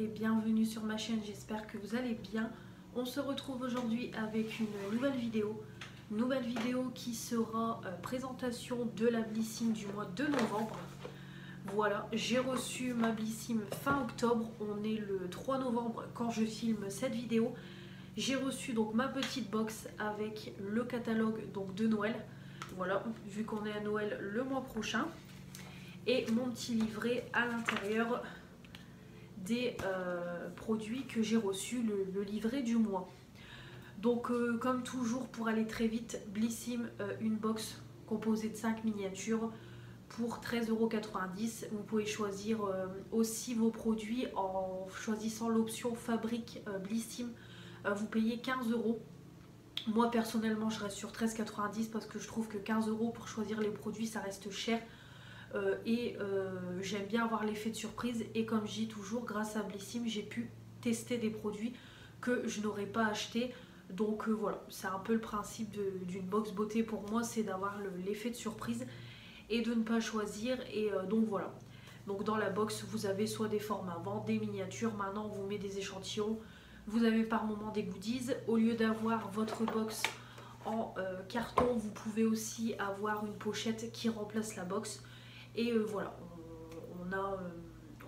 et bienvenue sur ma chaîne, j'espère que vous allez bien. On se retrouve aujourd'hui avec une nouvelle vidéo qui sera présentation de la Blissim du mois de novembre. Voilà, j'ai reçu ma Blissim fin octobre, on est le 3 novembre quand je filme cette vidéo. J'ai reçu donc ma petite box avec le catalogue donc de Noël, voilà, vu qu'on est à Noël le mois prochain. Et mon petit livret à l'intérieur des produits que j'ai reçus, le livret du mois. Donc comme toujours, pour aller très vite, Blissim, une box composée de 5 miniatures pour 13,90 €. Vous pouvez choisir aussi vos produits en choisissant l'option fabrique Blissim. Vous payez 15 €. Moi personnellement je reste sur 13,90 € parce que je trouve que 15 € pour choisir les produits ça reste cher. J'aime bien avoir l'effet de surprise, et comme je dis toujours, grâce à Blissim j'ai pu tester des produits que je n'aurais pas acheté. Donc voilà, c'est un peu le principe d'une box beauté pour moi, c'est d'avoir l'effet de surprise et de ne pas choisir. Et donc voilà, donc dans la box vous avez soit des formats vente, des miniatures, maintenant on vous met des échantillons, vous avez par moment des goodies. Au lieu d'avoir votre box en carton, vous pouvez aussi avoir une pochette qui remplace la box. Et voilà,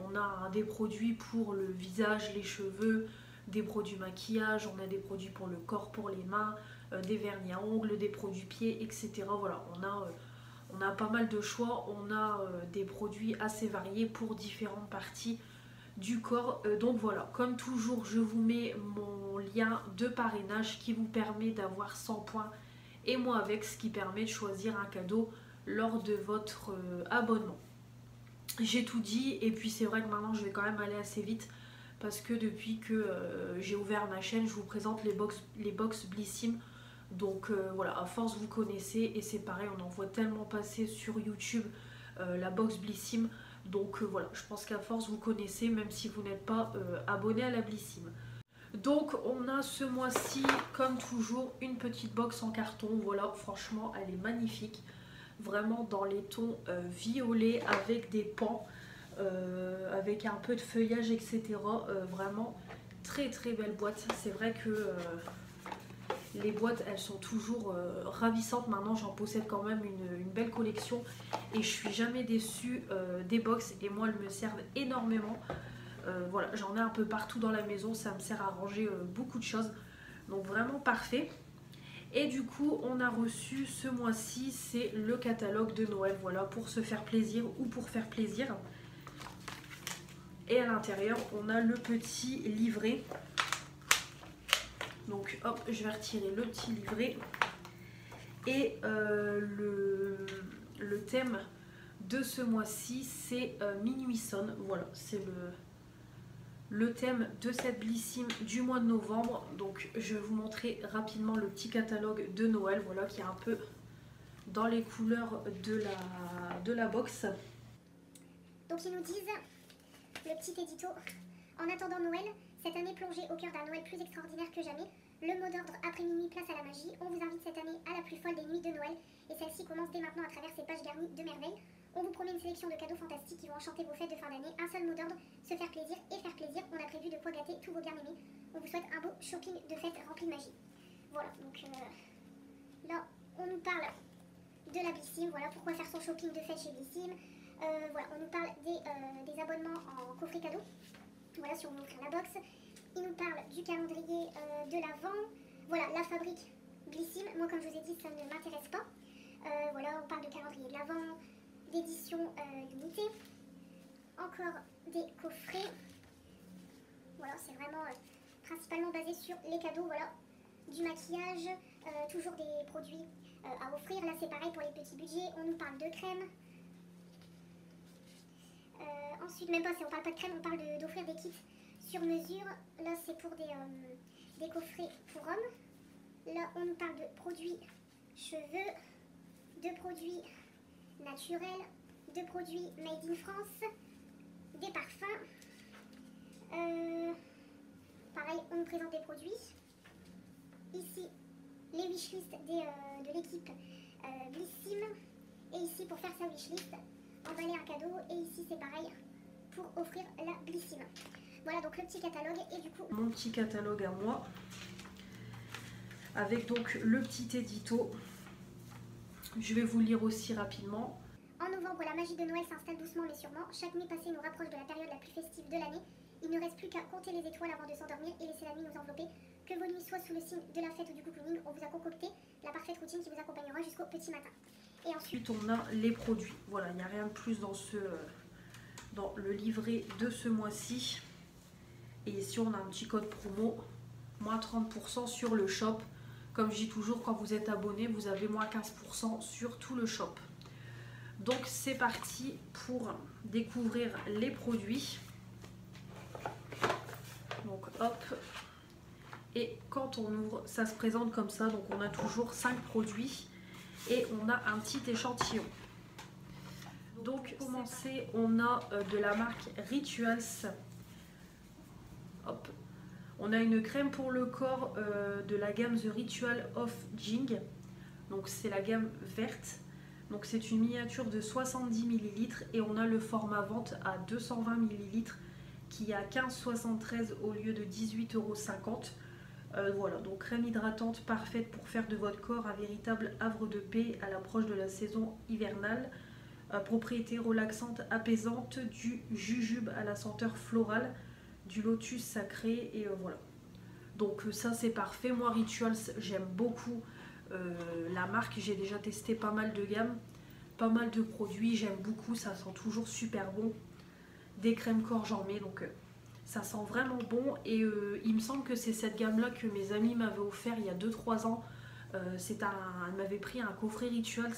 on a des produits pour le visage, les cheveux, des produits maquillage, on a des produits pour le corps, pour les mains, des vernis à ongles, des produits pieds, etc. Voilà, on a pas mal de choix, on a des produits assez variés pour différentes parties du corps. Donc voilà, comme toujours, je vous mets mon lien de parrainage qui vous permet d'avoir 100 points et moi avec, ce qui permet de choisir un cadeau lors de votre abonnement. J'ai tout dit, et puis c'est vrai que maintenant je vais quand même aller assez vite parce que depuis que j'ai ouvert ma chaîne, je vous présente les box Blissim. Donc voilà, à force vous connaissez, et c'est pareil, on en voit tellement passer sur YouTube la box Blissim. Donc voilà, je pense qu'à force vous connaissez, même si vous n'êtes pas abonné à la Blissim. Donc on a ce mois-ci, comme toujours, une petite box en carton. Voilà, franchement elle est magnifique, vraiment dans les tons violets avec des pans, avec un peu de feuillage, etc. Vraiment très très belle boîte. C'est vrai que les boîtes elles sont toujours ravissantes. Maintenant j'en possède quand même une belle collection et je suis jamais déçue des box, et moi elles me servent énormément. Voilà, j'en ai un peu partout dans la maison, ça me sert à ranger beaucoup de choses, donc vraiment parfait. Et du coup on a reçu ce mois-ci, c'est le catalogue de Noël, voilà, pour se faire plaisir ou pour faire plaisir. Et à l'intérieur on a le petit livret. Donc hop, je vais retirer le petit livret. Et le thème de ce mois-ci c'est Minuit sonne. Voilà, c'est le thème de cette Blissim du mois de novembre. Donc je vais vous montrer rapidement le petit catalogue de Noël, voilà, qui est un peu dans les couleurs de la box. Donc ils nous disent, le petit édito: en attendant Noël, cette année plongée au cœur d'un Noël plus extraordinaire que jamais, le mot d'ordre après minuit, place à la magie. On vous invite cette année à la plus folle des nuits de Noël, et celle-ci commence dès maintenant à travers ces pages garnies de merveilles. On vous promet une sélection de cadeaux fantastiques qui vont enchanter vos fêtes de fin d'année. Un seul mot d'ordre: se faire plaisir et faire plaisir. On a prévu de quoi gâter tous vos bien-aimés. On vous souhaite un beau shopping de fête rempli de magie. Voilà, donc là on nous parle de la Blissim, voilà, pourquoi faire son shopping de fête chez Blissim. Voilà, on nous parle des abonnements en coffret cadeau, voilà, si on veut offrir la box. Il nous parle du calendrier de l'Avent, voilà, la fabrique Blissim. Moi comme je vous ai dit, ça ne m'intéresse pas. Voilà, on parle de calendrier de l'Avent, d'édition limitée, encore des coffrets. Voilà, c'est vraiment principalement basé sur les cadeaux, voilà, du maquillage, toujours des produits à offrir. Là c'est pareil pour les petits budgets, on nous parle de crème. Ensuite, même pas, on parle pas de crème, on parle d'offrir des kits sur mesure. Là c'est pour des coffrets pour hommes. Là on nous parle de produits cheveux, de produits naturels, de produits made in France, des parfums. Pareil, on nous présente des produits. Ici, les wishlists de l'équipe Blissim. Et ici, pour faire sa wishlist, emballer un cadeau. Et ici, c'est pareil, pour offrir la Blissim. Voilà donc le petit catalogue et du coup... Mon petit catalogue à moi. Avec donc le petit édito. Je vais vous le lire aussi rapidement. En novembre, la magie de Noël s'installe doucement mais sûrement. Chaque nuit passée nous rapproche de la période la plus festive de l'année. Il ne reste plus qu'à compter les étoiles avant de s'endormir et laisser la nuit nous envelopper. Que vos nuits soient sous le signe de la fête ou du cocooning, on vous a concocté la parfaite routine qui vous accompagnera jusqu'au petit matin. Et ensuite, on a les produits. Voilà, il n'y a rien de plus dans le livret de ce mois-ci. Et ici, on a un petit code promo, moins 30% sur le shop. Comme je dis toujours, quand vous êtes abonné, vous avez moins 15% sur tout le shop. Donc, c'est parti pour découvrir les produits. Donc, hop. Et quand on ouvre, ça se présente comme ça. Donc, on a toujours 5 produits et on a un petit échantillon. Donc, pour commencer, on a de la marque Rituals. Hop. On a une crème pour le corps de la gamme The Ritual of Jing. Donc c'est la gamme verte. Donc c'est une miniature de 70 ml et on a le format vente à 220 ml qui est à 15,73 € au lieu de 18,50 €. Voilà, donc crème hydratante parfaite pour faire de votre corps un véritable havre de paix à l'approche de la saison hivernale. Propriété relaxante, apaisante, du jujube à la senteur florale, du lotus sacré et voilà. Donc ça c'est parfait. Moi Rituals j'aime beaucoup la marque, j'ai déjà testé pas mal de gammes, pas mal de produits, j'aime beaucoup, ça sent toujours super bon. Des crèmes corps j'en mets donc ça sent vraiment bon et il me semble que c'est cette gamme là que mes amis m'avaient offert il y a 2-3 ans. Elle m'avait pris un coffret Rituals,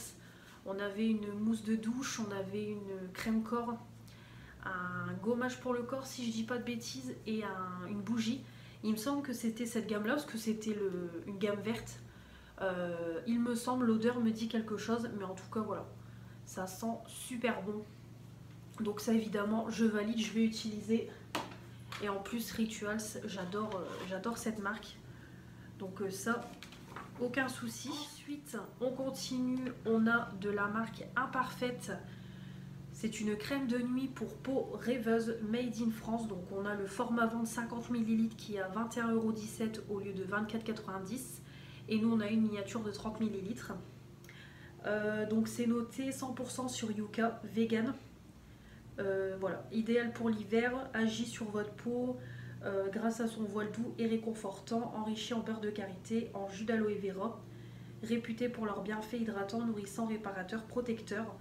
on avait une mousse de douche, on avait une crème corps, un gommage pour le corps si je dis pas de bêtises et une bougie. Il me semble que c'était cette gamme là parce que c'était une gamme verte. Il me semble, l'odeur me dit quelque chose mais en tout cas voilà, ça sent super bon. Donc ça évidemment je valide, je vais utiliser. Et en plus Rituals, j'adore cette marque. Donc ça, aucun souci. Ensuite on continue, on a de la marque Imparfaite. C'est une crème de nuit pour peau rêveuse made in France. Donc on a le format vente 50 ml qui est à 21,17 € au lieu de 24,90 €. Et nous on a une miniature de 30 ml. Donc c'est noté 100% sur Yuka, vegan. Voilà, idéal pour l'hiver, agit sur votre peau grâce à son voile doux et réconfortant, enrichi en beurre de karité, en jus d'aloe vera, réputé pour leurs bienfaits hydratants, nourrissants, réparateurs, protecteurs.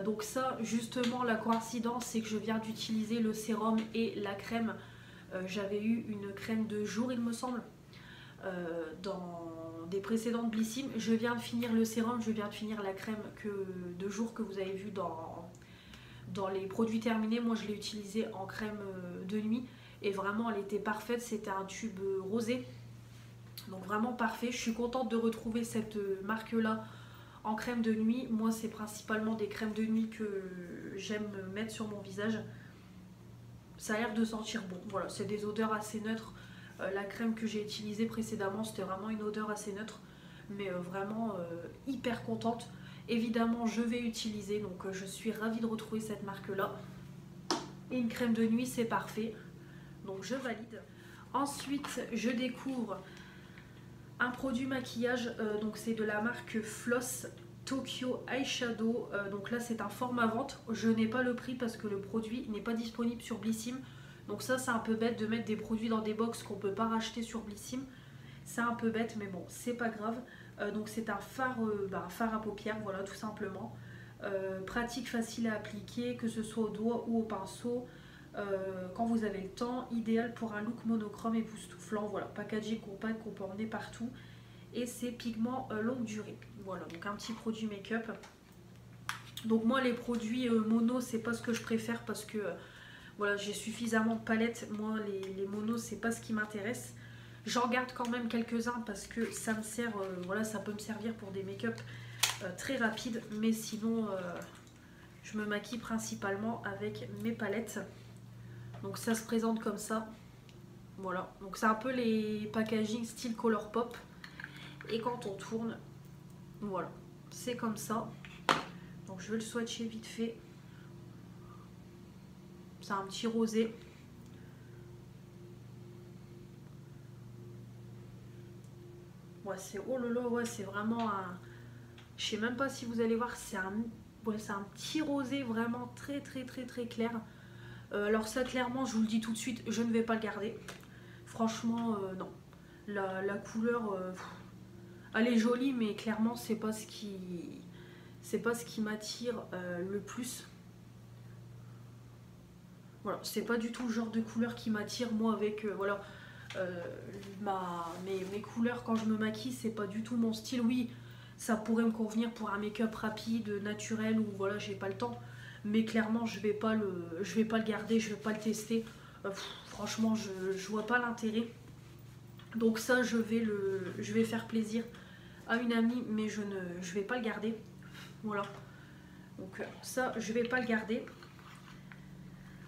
Donc ça, justement, la coïncidence, c'est que je viens d'utiliser le sérum et la crème. J'avais eu une crème de jour, il me semble, dans des précédentes Blissim. Je viens de finir le sérum, je viens de finir la crème de jour que vous avez vu dans les produits terminés. Moi, je l'ai utilisée en crème de nuit et vraiment, elle était parfaite. C'était un tube rosé, donc vraiment parfait. Je suis contente de retrouver cette marque-là en crème de nuit. Moi c'est principalement des crèmes de nuit que j'aime mettre sur mon visage. Ça a l'air de sentir bon. Voilà, c'est des odeurs assez neutres. La crème que j'ai utilisée précédemment, c'était vraiment une odeur assez neutre. Mais vraiment hyper contente. Évidemment je vais utiliser, donc je suis ravie de retrouver cette marque-là. Et une crème de nuit c'est parfait. Donc je valide. Ensuite je découvre un produit maquillage, donc c'est de la marque Floss Tokyo Eyeshadow. Donc là c'est un format vente, je n'ai pas le prix parce que le produit n'est pas disponible sur Blissim. Donc ça c'est un peu bête de mettre des produits dans des box qu'on peut pas racheter sur Blissim. C'est un peu bête mais bon c'est pas grave. Donc c'est un fard à paupières, voilà tout simplement. Pratique, facile à appliquer, que ce soit au doigt ou au pinceau. Quand vous avez le temps, idéal pour un look monochrome époustouflant. Voilà, packaging compact qu'on peut emmener partout. Et c'est pigment longue durée. Voilà, donc un petit produit make-up. Donc moi les produits mono c'est pas ce que je préfère parce que voilà, j'ai suffisamment de palettes. Moi les monos c'est pas ce qui m'intéresse. J'en garde quand même quelques-uns parce que ça me sert, voilà, ça peut me servir pour des make-up très rapides. Mais sinon je me maquille principalement avec mes palettes. Donc ça se présente comme ça. Voilà, donc c'est un peu les packaging style Colourpop. Et quand on tourne, voilà, c'est comme ça. Donc je vais le swatcher vite fait. C'est un petit rosé. Ouais, c'est oh là là, ouais, c'est vraiment un. Je sais même pas si vous allez voir, ouais, c'est un petit rosé vraiment très très très très clair. Alors ça, clairement, je vous le dis tout de suite, je ne vais pas le garder. Franchement, non. La couleur, elle est jolie, mais clairement, c'est pas ce qui m'attire le plus. Voilà, c'est pas du tout le genre de couleur qui m'attire. Moi, avec voilà, euh, mes couleurs quand je me maquille, c'est pas du tout mon style. Oui, ça pourrait me convenir pour un make-up rapide, naturel, ou voilà, j'ai pas le temps. Mais clairement, je vais pas le garder, je vais pas le tester. Franchement, je vois pas l'intérêt. Donc ça, je vais faire plaisir à une amie, mais je vais pas le garder. Voilà. Donc ça, je vais pas le garder.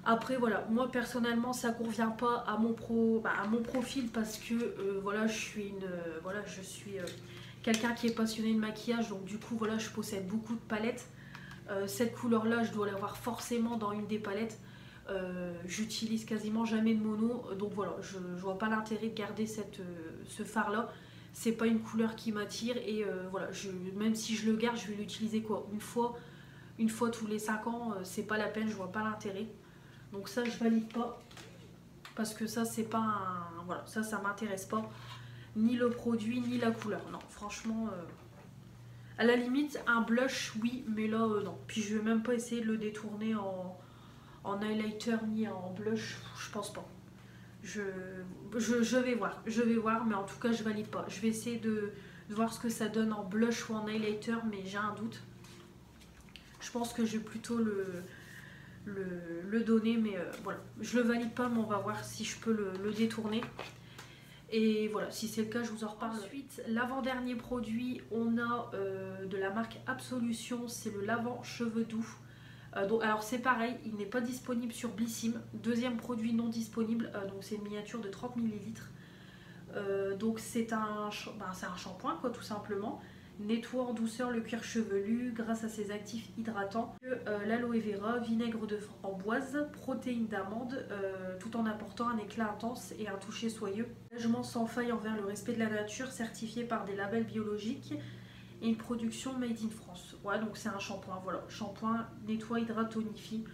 Après voilà, moi personnellement ça convient pas à à mon profil parce que voilà, je suis quelqu'un qui est passionné de maquillage, donc du coup voilà, je possède beaucoup de palettes. Cette couleur là, je dois l'avoir forcément dans une des palettes. J'utilise quasiment jamais de mono, donc voilà, je vois pas l'intérêt de garder ce fard là. C'est pas une couleur qui m'attire et voilà, même si je le garde, je vais l'utiliser quoi, une fois tous les 5 ans, c'est pas la peine, je vois pas l'intérêt. Donc ça, je valide pas. Parce que ça, c'est pas un. Voilà, ça m'intéresse pas. Ni le produit, ni la couleur. Non, franchement. À la limite, un blush, oui, mais là, non. Puis je vais même pas essayer de le détourner en highlighter ni en blush. Je pense pas. Je vais voir. Je vais voir, mais en tout cas, je valide pas. Je vais essayer de voir ce que ça donne en blush ou en highlighter, mais j'ai un doute. Je pense que je vais plutôt le donner, mais voilà, je le valide pas, mais on va voir si je peux le détourner. Et voilà, si c'est le cas, je vous en reparle. Ensuite, l'avant-dernier produit, on a de la marque Absolution, c'est le lavant cheveux doux. Donc, alors c'est pareil, il n'est pas disponible sur Blissim. Deuxième produit non disponible, donc c'est une miniature de 30 ml. Donc c'est un shampoing quoi, tout simplement. Nettoie en douceur le cuir chevelu grâce à ses actifs hydratants, l'aloe vera, vinaigre de framboise, protéines d'amande, tout en apportant un éclat intense et un toucher soyeux. Engagement sans faille envers le respect de la nature, certifié par des labels biologiques et une production made in France. Ouais, donc c'est un shampoing, voilà, shampoing, nettoie, hydrate, tonifie.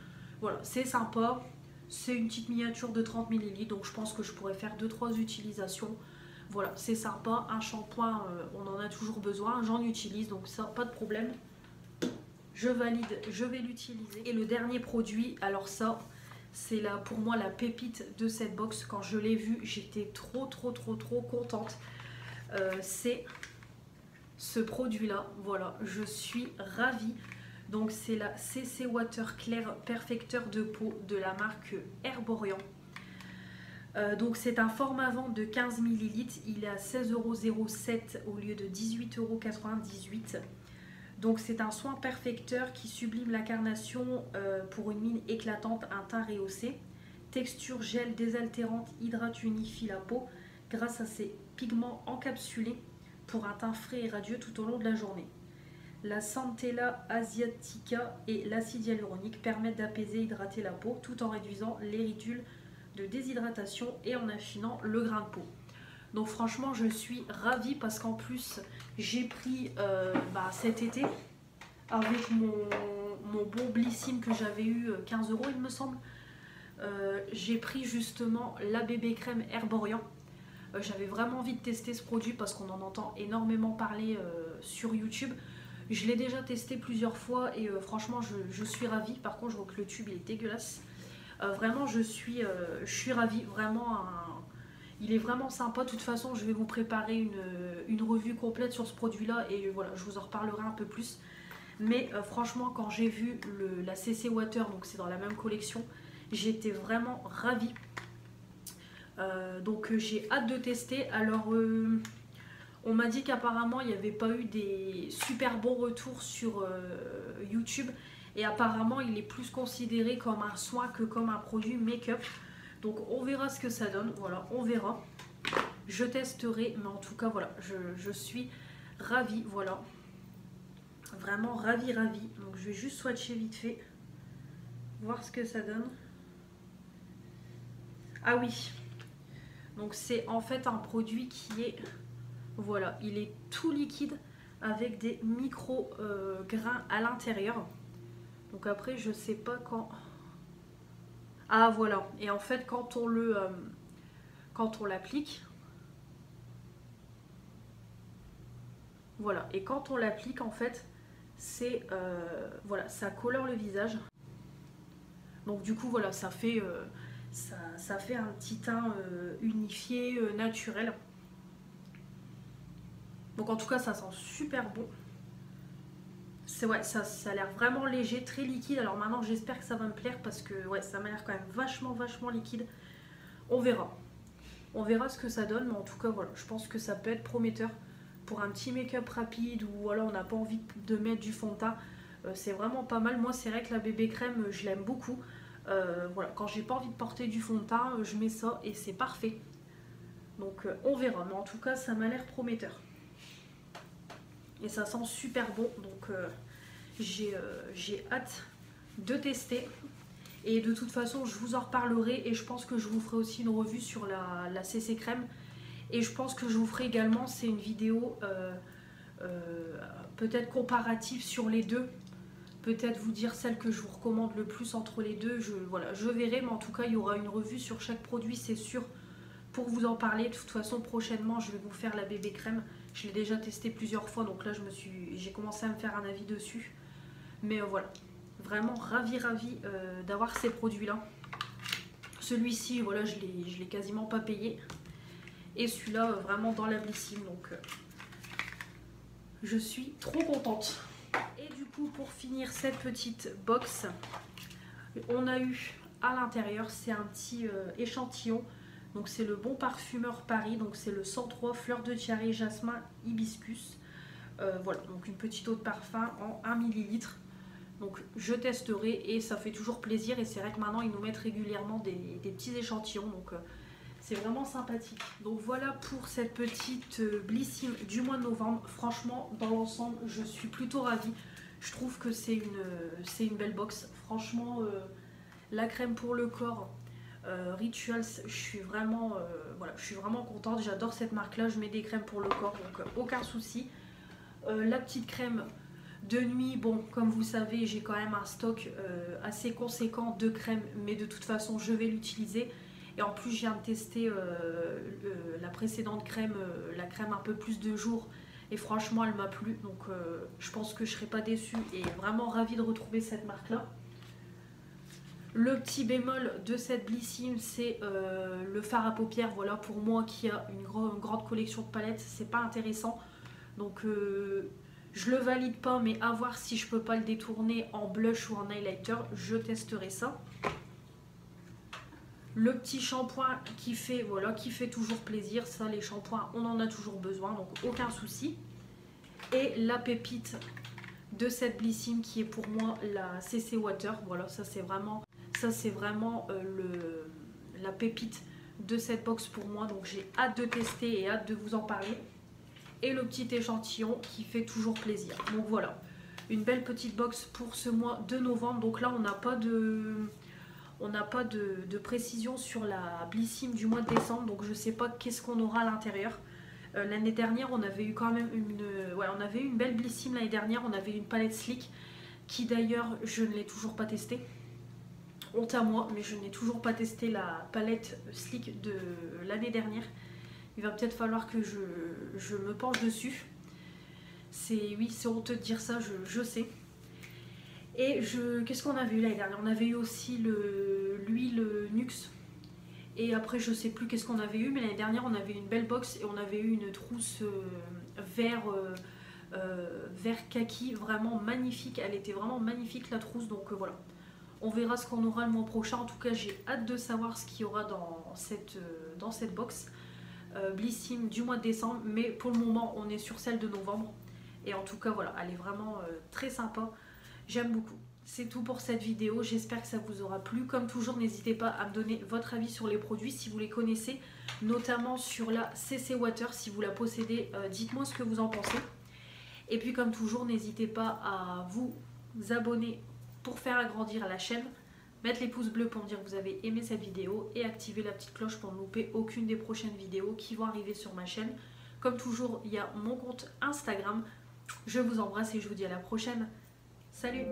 Voilà, c'est sympa. C'est une petite miniature de 30 ml, donc je pense que je pourrais faire 2-3 utilisations. Voilà, c'est sympa, un shampoing, on en a toujours besoin, j'en utilise, donc ça, pas de problème. Je valide, je vais l'utiliser. Et le dernier produit, alors ça, c'est pour moi la pépite de cette box. Quand je l'ai vu, j'étais trop contente. C'est ce produit-là, voilà, je suis ravie. Donc c'est la CC Water Clair Perfecteur de peau de la marque Herborian. Donc c'est un format vente de 15 ml, il est à 16,07 € au lieu de 18,98 €. Donc c'est un soin perfecteur qui sublime la carnation pour une mine éclatante, un teint rehaussé. Texture gel désaltérante, hydrate, unifie la peau grâce à ses pigments encapsulés pour un teint frais et radieux tout au long de la journée. La Centella asiatica et l'acide hyaluronique permettent d'apaiser et hydrater la peau tout en réduisant les ridules de déshydratation et en affinant le grain de peau. Donc franchement je suis ravie parce qu'en plus j'ai pris cet été avec mon bon Blissim que j'avais eu 15 € il me semble. J'ai pris justement la bébé crème Herborian. J'avais vraiment envie de tester ce produit parce qu'on en entend énormément parler sur YouTube. Je l'ai déjà testé plusieurs fois et franchement je suis ravie. Par contre je vois que le tube il est dégueulasse. Vraiment je suis ravie, vraiment il est vraiment sympa. De toute façon je vais vous préparer une revue complète sur ce produit là et voilà, je vous en reparlerai un peu plus. Mais franchement quand j'ai vu la CC Water, donc c'est dans la même collection, j'étais vraiment ravie. Donc j'ai hâte de tester. Alors on m'a dit qu'apparemment il n'y avait pas eu des super bons retours sur YouTube. Et apparemment il est plus considéré comme un soin que comme un produit make-up. Donc on verra ce que ça donne, voilà, on verra. Je testerai, mais en tout cas voilà, je suis ravie, voilà. Vraiment ravie. Donc je vais juste swatcher vite fait, voir ce que ça donne. Ah oui, donc c'est en fait un produit qui est Voilà, il est tout liquide avec des micro grains à l'intérieur. Donc après, je sais pas quand... Ah voilà, et en fait quand on l'applique, voilà, et quand on l'applique en fait, c'est voilà, ça colore le visage. Donc du coup voilà, ça fait un petit teint unifié, naturel. Donc en tout cas ça sent super bon. C'est ouais, ça a l'air vraiment léger, très liquide. Alors maintenant j'espère que ça va me plaire parce que ouais, ça m'a l'air quand même vachement liquide. On verra. On verra ce que ça donne, mais en tout cas voilà, je pense que ça peut être prometteur pour un petit make-up rapide ou voilà, on n'a pas envie de mettre du fond de teint. C'est vraiment pas mal. Moi c'est vrai que la bébé crème je l'aime beaucoup. Voilà, quand j'ai pas envie de porter du fond de teint, je mets ça et c'est parfait. Donc on verra, mais en tout cas ça m'a l'air prometteur. Et ça sent super bon, donc j'ai hâte de tester. Et de toute façon je vous en reparlerai et je pense que je vous ferai aussi une revue sur la CC crème. Et je pense que je vous ferai également, c'est une vidéo peut-être comparative sur les deux. Peut-être vous dire celle que je vous recommande le plus entre les deux. Voilà, je verrai, mais en tout cas il y aura une revue sur chaque produit, c'est sûr, pour vous en parler. De toute façon prochainement je vais vous faire la bébé crème. Je l'ai déjà testé plusieurs fois, donc là j'ai commencé à me faire un avis dessus. Mais voilà, vraiment ravie d'avoir ces produits-là. Celui-ci, voilà, je l'ai quasiment pas payé. Et celui-là, vraiment dans la Blissim, donc je suis trop contente. Et du coup, pour finir cette petite box, on a eu à l'intérieur, c'est un petit échantillon. Donc c'est le Bon Parfumeur Paris, donc c'est le 103 fleur de tiare, jasmin, hibiscus. Voilà, donc une petite eau de parfum en 1 ml. Donc je testerai et ça fait toujours plaisir. Et c'est vrai que maintenant ils nous mettent régulièrement des petits échantillons. Donc c'est vraiment sympathique. Donc voilà pour cette petite Blissim du mois de novembre. Franchement, dans l'ensemble, je suis plutôt ravie. Je trouve que c'est une belle box. Franchement, la crème pour le corps, Rituals, je suis vraiment contente. J'adore cette marque-là. Je mets des crèmes pour le corps, donc aucun souci. La petite crème de nuit, bon, comme vous savez, j'ai quand même un stock assez conséquent de crème, mais de toute façon, je vais l'utiliser. Et en plus, je viens de tester la précédente crème, la crème un peu plus de jour. Et franchement, elle m'a plu. Donc, je pense que je ne serai pas déçue et vraiment ravie de retrouver cette marque-là. Le petit bémol de cette Blissim, c'est le fard à paupières. Voilà, pour moi qui a une grande collection de palettes, c'est pas intéressant. Donc, je le valide pas, mais à voir si je peux pas le détourner en blush ou en highlighter. Je testerai ça. Le petit shampoing qui fait toujours plaisir. Ça, les shampoings, on en a toujours besoin, donc aucun souci. Et la pépite de cette Blissim qui est pour moi la CC Water. Voilà, ça c'est vraiment la pépite de cette box pour moi. Donc j'ai hâte de tester et hâte de vous en parler. Et le petit échantillon qui fait toujours plaisir. Donc voilà, une belle petite box pour ce mois de novembre. Donc là, on n'a pas de précision sur la Blissim du mois de décembre. Donc je ne sais pas qu'est-ce qu'on aura à l'intérieur. L'année dernière, on avait eu quand même une belle Blissim l'année dernière. On avait une palette Slick qui d'ailleurs, je ne l'ai toujours pas testée. Honte à moi, mais je n'ai toujours pas testé la palette Slick de l'année dernière. Il va peut-être falloir que je me penche dessus. Oui, c'est honteux de dire ça, je sais. Et qu'est-ce qu'on avait eu l'année dernière? On avait eu aussi l'huile Nuxe. Et après, je sais plus qu'est-ce qu'on avait eu, mais l'année dernière, on avait une belle box et on avait eu une trousse vert kaki, vraiment magnifique. Elle était vraiment magnifique, la trousse, donc voilà. On verra ce qu'on aura le mois prochain. En tout cas, j'ai hâte de savoir ce qu'il y aura dans cette box. Blissim du mois de décembre, mais pour le moment on est sur celle de novembre et en tout cas voilà, elle est vraiment très sympa, j'aime beaucoup. C'est tout pour cette vidéo, j'espère que ça vous aura plu. Comme toujours, n'hésitez pas à me donner votre avis sur les produits si vous les connaissez, notamment sur la CC Water. Si vous la possédez, dites-moi ce que vous en pensez. Et puis comme toujours, n'hésitez pas à vous abonner pour faire agrandir la chaîne, mettre les pouces bleus pour me dire que vous avez aimé cette vidéo et activer la petite cloche pour ne louper aucune des prochaines vidéos qui vont arriver sur ma chaîne. Comme toujours, il y a mon compte Instagram. Je vous embrasse et je vous dis à la prochaine. Salut!